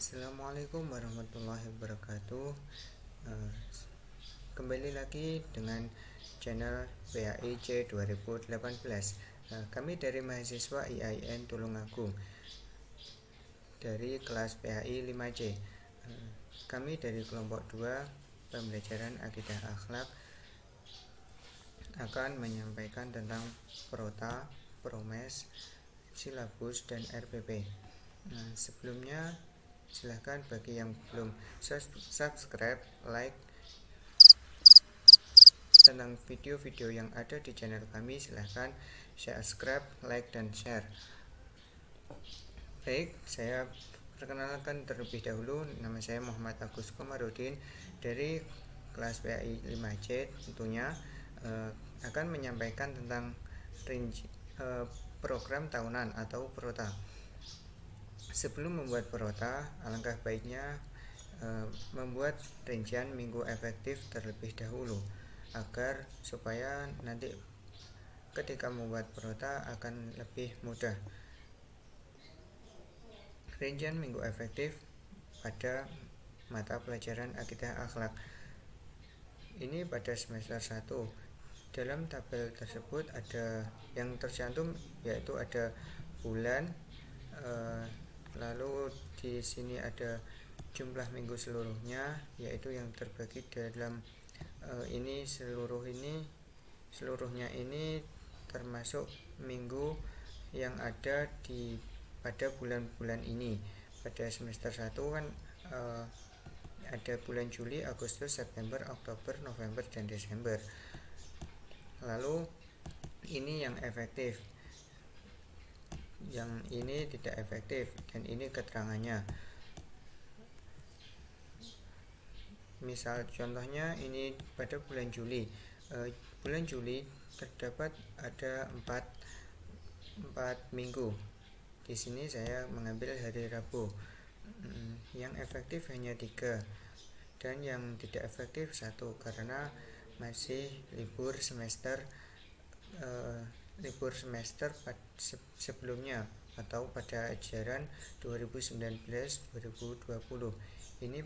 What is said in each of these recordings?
Assalamualaikum warahmatullahi wabarakatuh. Eh, Kembali lagi dengan channel PAIC 2018. Kami dari mahasiswa IAIN Tulungagung dari kelas PAI 5C. Kami dari kelompok 2 pembelajaran akidah akhlak akan menyampaikan tentang prota, promes, silabus, dan RPP. Sebelumnya silahkan bagi yang belum subscribe, like tentang video-video yang ada di channel kami, silahkan subscribe, like, dan share. Baik, saya perkenalkan terlebih dahulu. Nama saya Muhammad Agus Komarudin dari kelas PAI 5C. Tentunya akan menyampaikan tentang program tahunan atau prota. Sebelum membuat prota, alangkah baiknya membuat rincian minggu efektif terlebih dahulu, agar supaya nanti ketika membuat prota akan lebih mudah. Rincian minggu efektif pada mata pelajaran akidah akhlak ini pada semester 1. Dalam tabel tersebut ada yang tercantum, yaitu ada bulan, lalu di sini ada jumlah minggu seluruhnya, yaitu yang terbagi dalam ini seluruhnya ini termasuk minggu yang ada pada bulan-bulan ini. Pada semester 1 kan ada bulan Juli, Agustus, September, Oktober, November, dan Desember. Lalu ini yang efektif, yang ini tidak efektif, dan ini keterangannya. Misal contohnya ini pada bulan Juli. Bulan Juli terdapat ada 4 minggu. Di sini saya mengambil hari Rabu. Yang efektif hanya 3 dan yang tidak efektif 1 karena masih libur semester sebelumnya atau pada ajaran 2019-2020. Ini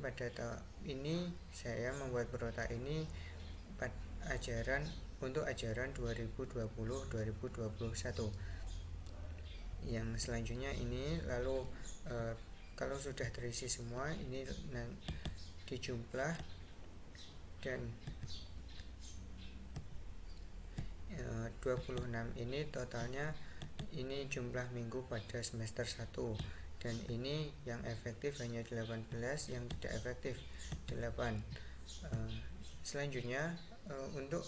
saya membuat prota ini untuk ajaran 2020-2021. Yang selanjutnya ini, lalu kalau sudah terisi semua ini dijumlah dan 26 ini totalnya, ini jumlah minggu pada semester 1, dan ini yang efektif hanya 18, yang tidak efektif 8. Selanjutnya untuk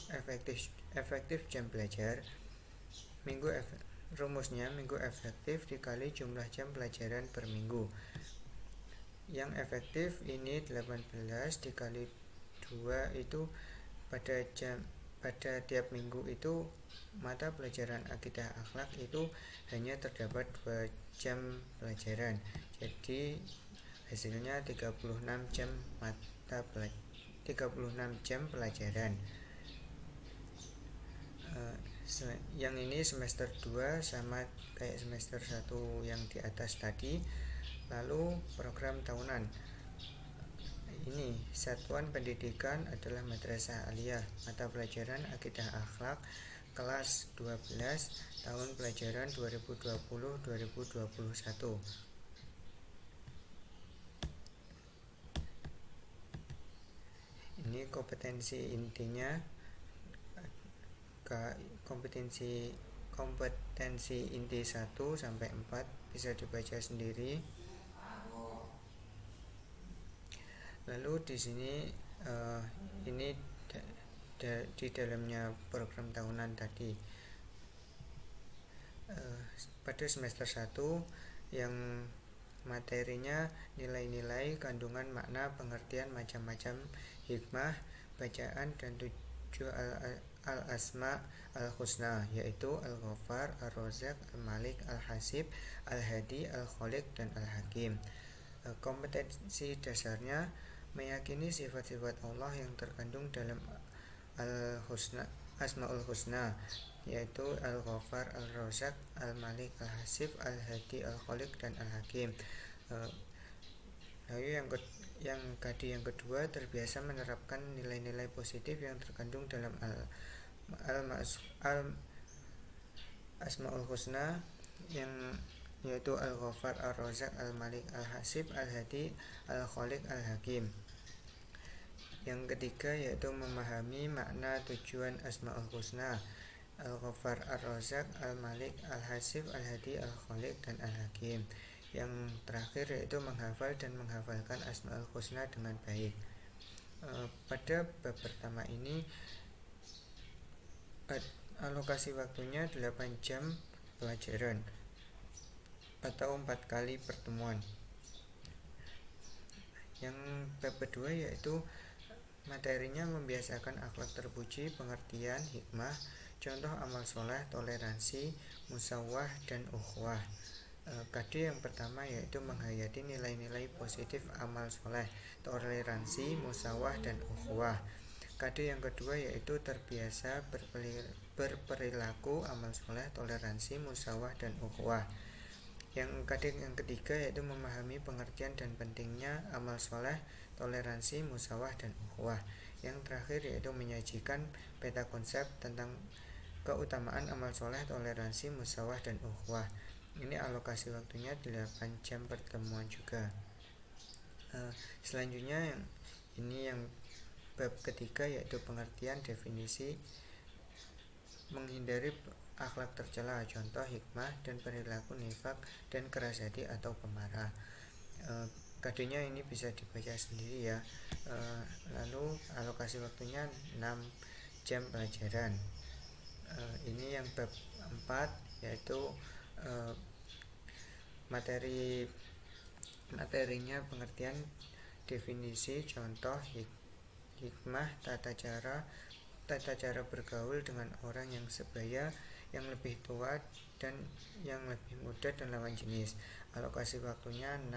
efektif jam belajar, rumusnya minggu efektif dikali jumlah jam pelajaran per minggu. Yang efektif ini 18 dikali 2 itu pada tiap minggu itu mata pelajaran akidah akhlak itu hanya terdapat 2 jam pelajaran. Jadi hasilnya 36 jam pelajaran. Yang ini semester 2 sama kayak semester 1 yang di atas tadi. Lalu program tahunan. Ini satuan pendidikan adalah Madrasah Aliyah, mata pelajaran akidah akhlak kelas 12, tahun pelajaran 2020-2021. Ini kompetensi intinya, kompetensi inti 1 sampai 4 bisa dibaca sendiri. Lalu di sini ini di dalamnya program tahunan tadi. Pada semester 1 yang materinya nilai-nilai, kandungan makna, pengertian, macam-macam hikmah, bacaan, dan 7 al-asma al-husna, yaitu al-Ghaffar, al-Razzaq, al-Malik, al-Hasib, al-Hadi, al-Khaliq, dan al-Hakim. Kompetensi dasarnya meyakini sifat-sifat Allah yang terkandung dalam Asmaul Husna, yaitu Al-Ghaffar, Al-Razzaq, Al-Malik, Al-Hasib, Al-Hadi, Al-Khaliq, dan Al-Hakim. Lalu yang KD yang kedua, terbiasa menerapkan nilai-nilai positif yang terkandung dalam Asmaul Husna, yang yaitu Al-Ghaffar, Ar-Razzaq, Al-Malik, Al-Hasib, Al-Hadi, Al-Khaliq, Al-Hakim. Yang ketiga yaitu memahami makna tujuan Asmaul Husna, Al-Ghaffar, Ar-Razzaq, Al-Malik, Al-Hasib, Al-Hadi, Al-Khaliq, dan Al-Hakim. Yang terakhir yaitu menghafal dan menghafalkan Asmaul Husna dengan baik. Pada bab pertama ini alokasi waktunya 8 jam pelajaran atau 4 kali pertemuan. Yang bab kedua yaitu materinya membiasakan akhlak terpuji, pengertian, hikmah, contoh amal soleh, toleransi, musawah, dan ukhuwah. KD yang pertama yaitu menghayati nilai-nilai positif amal soleh, toleransi, musawah, dan ukhuwah. KD yang kedua yaitu terbiasa berperilaku amal soleh, toleransi, musawah, dan ukhuwah. Yang KD yang ketiga yaitu memahami pengertian dan pentingnya amal soleh, toleransi, musawah, dan ukhuwah. Yang terakhir yaitu menyajikan peta konsep tentang keutamaan amal soleh, toleransi, musawah, dan ukhuwah. Ini alokasi waktunya 8 jam pertemuan juga. Selanjutnya yang bab ketiga yaitu pengertian definisi menghindari akhlak tercela, contoh hikmah dan perilaku nifak dan keras hati atau pemarah. KD-nya ini bisa dibaca sendiri ya. Lalu alokasi waktunya 6 jam pelajaran. Ini yang bab 4 yaitu materinya pengertian definisi, contoh hikmah, tata cara bergaul dengan orang yang sebaya, yang lebih tua, dan yang lebih muda dan lawan jenis. Alokasi waktunya 6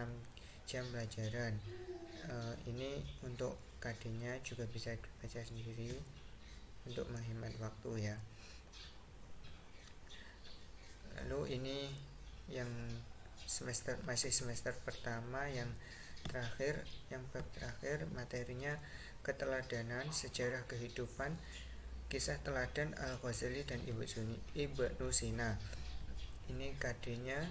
jam pelajaran. Ini untuk KD-nya juga bisa dibaca sendiri untuk menghemat waktu ya. Lalu ini yang masih semester pertama, yang terakhir, yang bab terakhir, materinya keteladanan, sejarah kehidupan, kisah teladan Al-Ghazali dan Ibnu Sina. Ini KD-nya.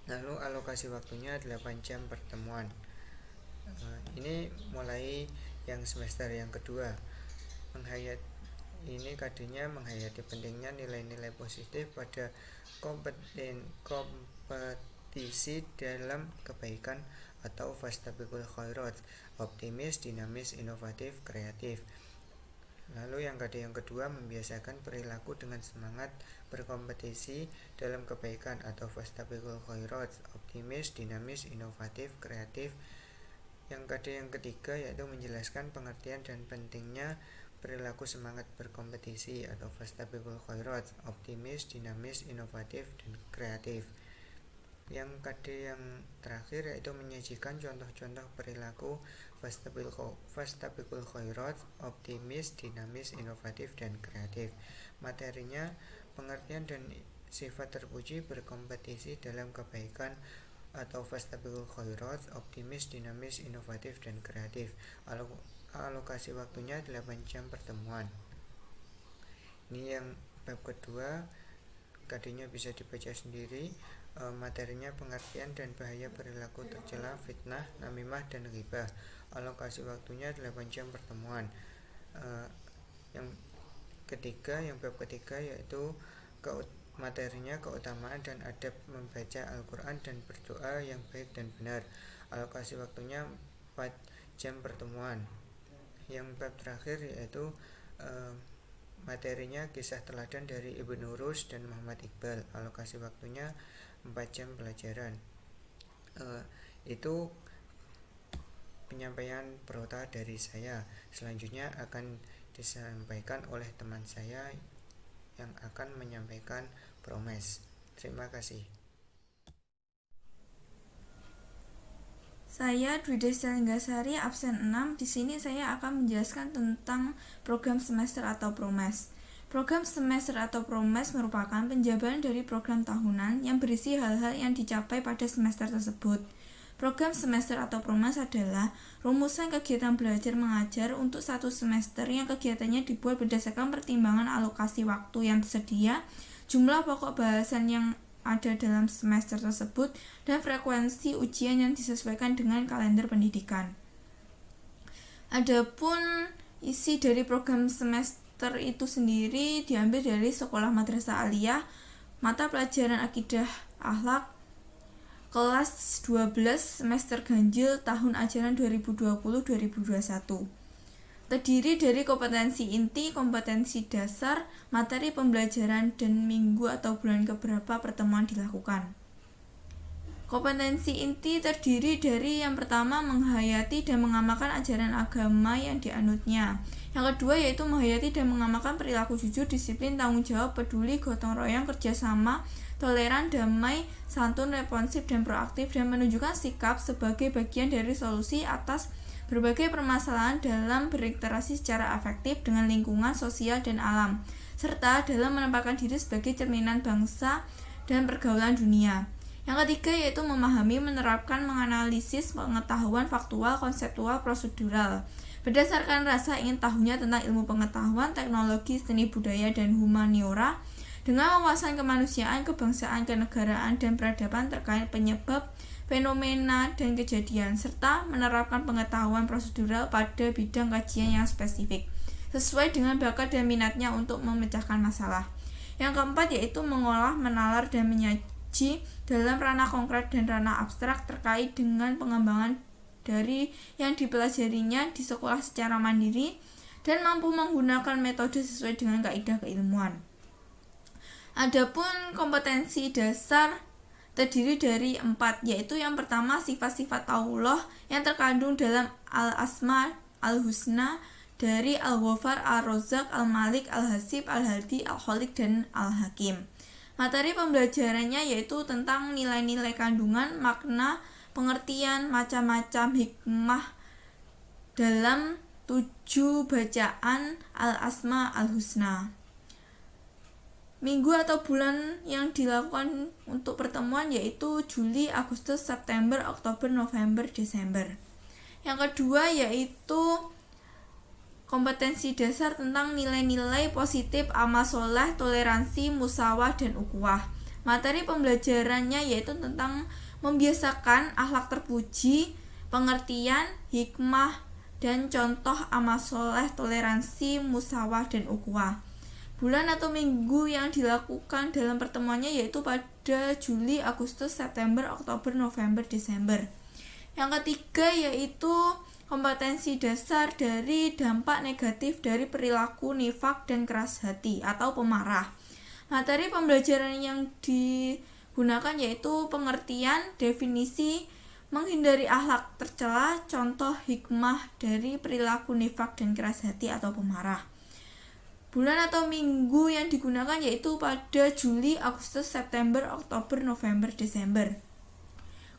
Lalu alokasi waktunya 8 jam pertemuan. Ini mulai yang semester yang kedua. Ini KD-nya menghayati pentingnya nilai-nilai positif pada kompetisi dalam kebaikan atau fastabiqul khairat, optimis, dinamis, inovatif, kreatif. Lalu yang KD yang kedua membiasakan perilaku dengan semangat berkompetisi dalam kebaikan atau fastabiqul khairat, optimis, dinamis, inovatif, kreatif. Yang KD yang ketiga yaitu menjelaskan pengertian dan pentingnya perilaku semangat berkompetisi atau fastabiqul khairat, optimis, dinamis, inovatif, dan kreatif. Yang KD yang terakhir yaitu menyajikan contoh-contoh perilaku fastabiqul khairat, optimis, dinamis, inovatif, dan kreatif. Materinya pengertian dan sifat terpuji berkompetisi dalam kebaikan atau fastabiqul khairat, optimis, dinamis, inovatif, dan kreatif. Alokasi waktunya 8 jam pertemuan. Ini yang bab kedua, KD-nya bisa dibaca sendiri. Materinya pengertian dan bahaya perilaku tercela, fitnah, namimah, dan ghibah. Alokasi waktunya 8 jam pertemuan. Yang bab ketiga yaitu materinya keutamaan dan adab membaca Al-Quran dan berdoa yang baik dan benar. Alokasi waktunya 4 jam pertemuan. Yang bab terakhir yaitu materinya kisah teladan dari Ibnu Rushd dan Muhammad Iqbal. Alokasi waktunya 4 jam pelajaran. Itu penyampaian prota dari saya. Selanjutnya akan disampaikan oleh teman saya yang akan menyampaikan promes. Terima kasih. Saya Dwi Desya Linggasari, absen 6. Di sini saya akan menjelaskan tentang program semester atau promes. Program semester atau promes merupakan penjabaran dari program tahunan yang berisi hal-hal yang dicapai pada semester tersebut. Program semester atau PROMAS adalah rumusan kegiatan belajar mengajar untuk satu semester yang kegiatannya dibuat berdasarkan pertimbangan alokasi waktu yang tersedia, jumlah pokok bahasan yang ada dalam semester tersebut, dan frekuensi ujian yang disesuaikan dengan kalender pendidikan. Adapun isi dari program semester itu sendiri diambil dari Sekolah Madrasah Aliyah, mata pelajaran Akidah Akhlak, kelas 12 semester ganjil tahun ajaran 2020-2021. Terdiri dari kompetensi inti, kompetensi dasar, materi pembelajaran, dan minggu atau bulan keberapa pertemuan dilakukan. Kompetensi inti terdiri dari yang pertama menghayati dan mengamalkan ajaran agama yang dianutnya. Yang kedua yaitu menghayati dan mengamalkan perilaku jujur, disiplin, tanggung jawab, peduli, gotong royong, kerjasama, toleran, damai, santun, responsif, dan proaktif, dan menunjukkan sikap sebagai bagian dari solusi atas berbagai permasalahan dalam berinteraksi secara efektif dengan lingkungan sosial dan alam, serta dalam menempatkan diri sebagai cerminan bangsa dan pergaulan dunia. Yang ketiga yaitu memahami, menerapkan, menganalisis pengetahuan faktual, konseptual, prosedural berdasarkan rasa ingin tahunya tentang ilmu pengetahuan, teknologi, seni budaya, dan humaniora dengan wawasan kemanusiaan, kebangsaan, kenegaraan, dan peradaban terkait penyebab, fenomena, dan kejadian, serta menerapkan pengetahuan prosedural pada bidang kajian yang spesifik sesuai dengan bakat dan minatnya untuk memecahkan masalah. Yang keempat yaitu mengolah, menalar, dan menyaji dalam ranah konkret dan ranah abstrak terkait dengan pengembangan dari yang dipelajarinya di sekolah secara mandiri dan mampu menggunakan metode sesuai dengan kaidah keilmuan. Adapun kompetensi dasar terdiri dari 4, yaitu yang pertama sifat-sifat Allah yang terkandung dalam Al-Asma Al-Husna dari Al-Ghafar, Al-Razzaq, Al-Malik, Al-Hasib, Al-Hadi, Al-Khaliq, dan Al-Hakim. Materi pembelajarannya yaitu tentang nilai-nilai kandungan, makna, pengertian, macam-macam hikmah dalam 7 bacaan Al-Asma Al-Husna. Minggu atau bulan yang dilakukan untuk pertemuan yaitu Juli, Agustus, September, Oktober, November, Desember. Yang kedua yaitu kompetensi dasar tentang nilai-nilai positif, amal soleh, toleransi, musawah, dan ukhuwah. Materi pembelajarannya yaitu tentang membiasakan akhlak terpuji, pengertian, hikmah, dan contoh amal soleh, toleransi, musawah, dan ukhuwah. Bulan atau minggu yang dilakukan dalam pertemuannya yaitu pada Juli, Agustus, September, Oktober, November, Desember. Yang ketiga yaitu kompetensi dasar dari dampak negatif dari perilaku nifak dan keras hati atau pemarah. Materi pembelajaran yang digunakan yaitu pengertian, definisi, menghindari akhlak tercela, contoh hikmah dari perilaku nifak dan keras hati atau pemarah. Bulan atau minggu yang digunakan yaitu pada Juli, Agustus, September, Oktober, November, Desember.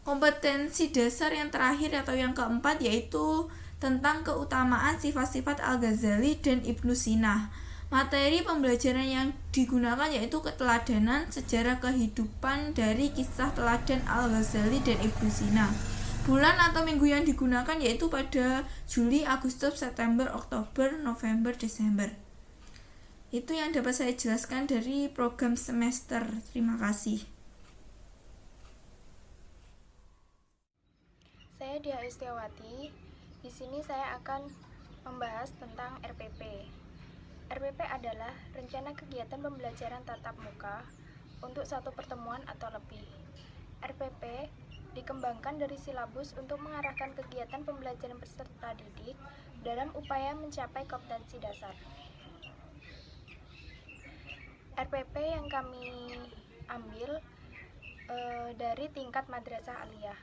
Kompetensi dasar yang terakhir atau yang keempat yaitu tentang keutamaan sifat-sifat Al-Ghazali dan Ibnu Sina. Materi pembelajaran yang digunakan yaitu keteladanan, sejarah kehidupan dari kisah teladan Al-Ghazali dan Ibnu Sina. Bulan atau minggu yang digunakan yaitu pada Juli, Agustus, September, Oktober, November, Desember. Itu yang dapat saya jelaskan dari program semester. Terima kasih. Saya Dia Istiawati. Di sini saya akan membahas tentang RPP. RPP adalah rencana kegiatan pembelajaran tatap muka untuk satu pertemuan atau lebih. RPP dikembangkan dari silabus untuk mengarahkan kegiatan pembelajaran peserta didik dalam upaya mencapai kompetensi dasar. RPP yang kami ambil dari tingkat Madrasah Aliyah.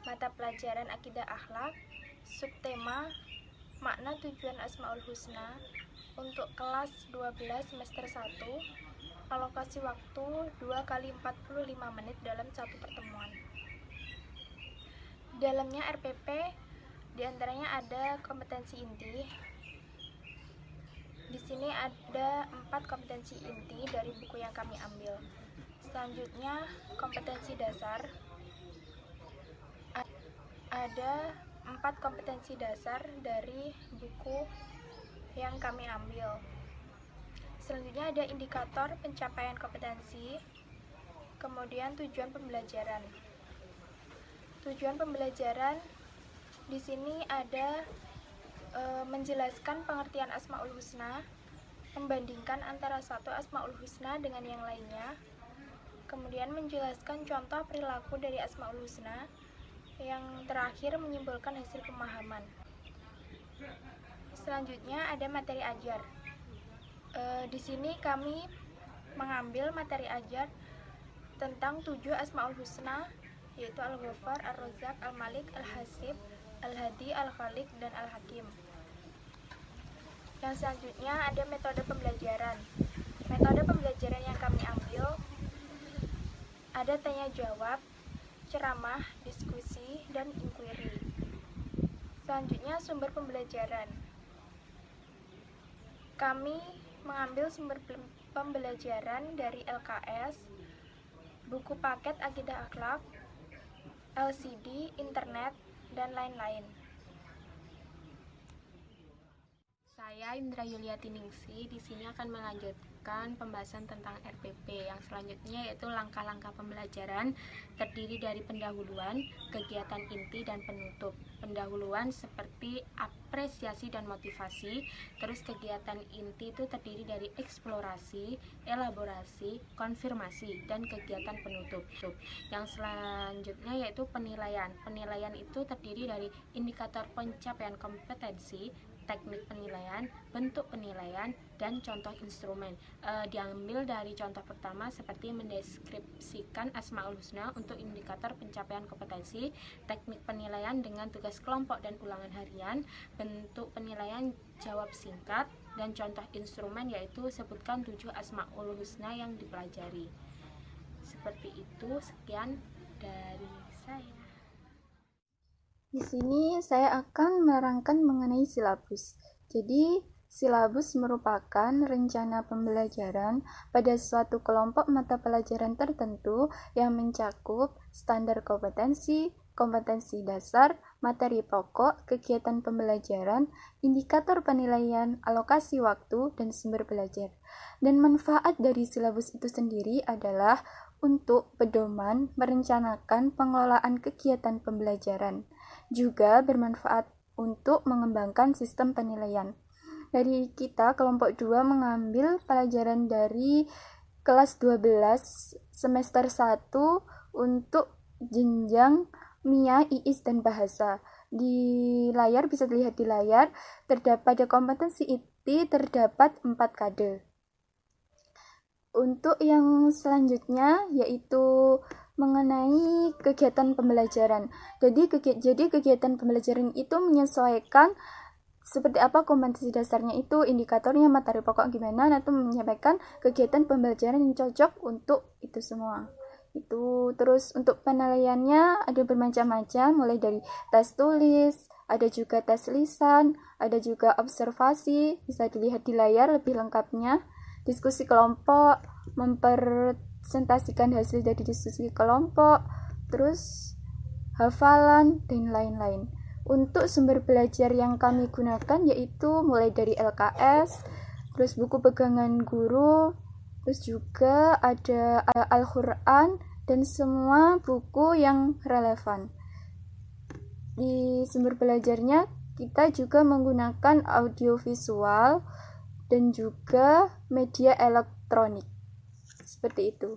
Mata pelajaran Akidah Akhlak, subtema makna tujuan Asmaul Husna untuk kelas 12 semester 1, alokasi waktu 2 kali 45 menit dalam satu pertemuan. Dalamnya RPP diantaranya ada kompetensi inti. Di sini ada 4 kompetensi inti dari buku yang kami ambil. Selanjutnya kompetensi dasar. ada 4 kompetensi dasar dari buku yang kami ambil. Selanjutnya ada indikator pencapaian kompetensi, kemudian tujuan pembelajaran. Tujuan pembelajaran di sini ada menjelaskan pengertian Asmaul Husna, membandingkan antara satu Asmaul Husna dengan yang lainnya, kemudian menjelaskan contoh perilaku dari Asmaul Husna, yang terakhir menyimpulkan hasil pemahaman. Selanjutnya ada materi ajar. Di sini kami mengambil materi ajar tentang 7 Asmaul Husna, yaitu Al-Ghaffar, Ar-Razzaq, Al-Malik, Al-Hasib, Al-Hadi, Al-Khaliq, dan Al-Hakim. Yang selanjutnya ada metode pembelajaran. Metode pembelajaran yang kami ambil ada tanya jawab, ceramah, diskusi, dan inquiry. Selanjutnya sumber pembelajaran. Kami mengambil sumber pembelajaran dari LKS, buku paket Aqidah Akhlak, LCD, internet, dan lain-lain. Saya Indra Yuliati Ningsi di sini akan melanjutkan pembahasan tentang RPP. Yang selanjutnya yaitu langkah-langkah pembelajaran terdiri dari pendahuluan, kegiatan inti, dan penutup. Pendahuluan seperti apresiasi dan motivasi, terus kegiatan inti itu terdiri dari eksplorasi, elaborasi, konfirmasi, dan kegiatan penutup. Yang selanjutnya yaitu penilaian. Penilaian itu terdiri dari indikator pencapaian kompetensi, teknik penilaian, bentuk penilaian, dan contoh instrumen. Diambil dari contoh pertama seperti mendeskripsikan Asmaul Husna untuk indikator pencapaian kompetensi, teknik penilaian dengan tugas kelompok dan ulangan harian, bentuk penilaian jawab singkat, dan contoh instrumen yaitu sebutkan 7 Asmaul Husna yang dipelajari. Seperti itu, sekian dari saya. Di sini saya akan menerangkan mengenai silabus. Jadi, silabus merupakan rencana pembelajaran pada suatu kelompok mata pelajaran tertentu yang mencakup standar kompetensi, kompetensi dasar, materi pokok, kegiatan pembelajaran, indikator penilaian, alokasi waktu, dan sumber belajar. Dan manfaat dari silabus itu sendiri adalah untuk pedoman merencanakan pengelolaan kegiatan pembelajaran. Juga bermanfaat untuk mengembangkan sistem penilaian. Dari kita, kelompok 2 mengambil pelajaran dari kelas 12 semester 1 untuk jenjang MIA, IIS, dan bahasa. Di layar, bisa dilihat di layar, pada kompetensi IT terdapat 4 kade. Untuk yang selanjutnya yaitu mengenai kegiatan pembelajaran. Jadi kegiatan pembelajaran itu menyesuaikan seperti apa kompetensi dasarnya itu, indikatornya, materi pokok gimana, itu menyampaikan kegiatan pembelajaran yang cocok untuk itu semua. Itu terus untuk penilaiannya ada bermacam-macam, mulai dari tes tulis, ada juga tes lisan, ada juga observasi, bisa dilihat di layar lebih lengkapnya. Diskusi kelompok, mempresentasikan hasil dari diskusi kelompok, terus hafalan, dan lain-lain. Untuk sumber belajar yang kami gunakan yaitu mulai dari LKS, terus buku pegangan guru, terus juga ada Al-Quran, dan semua buku yang relevan. Di sumber belajarnya kita juga menggunakan audiovisual dan juga media elektronik. Seperti itu.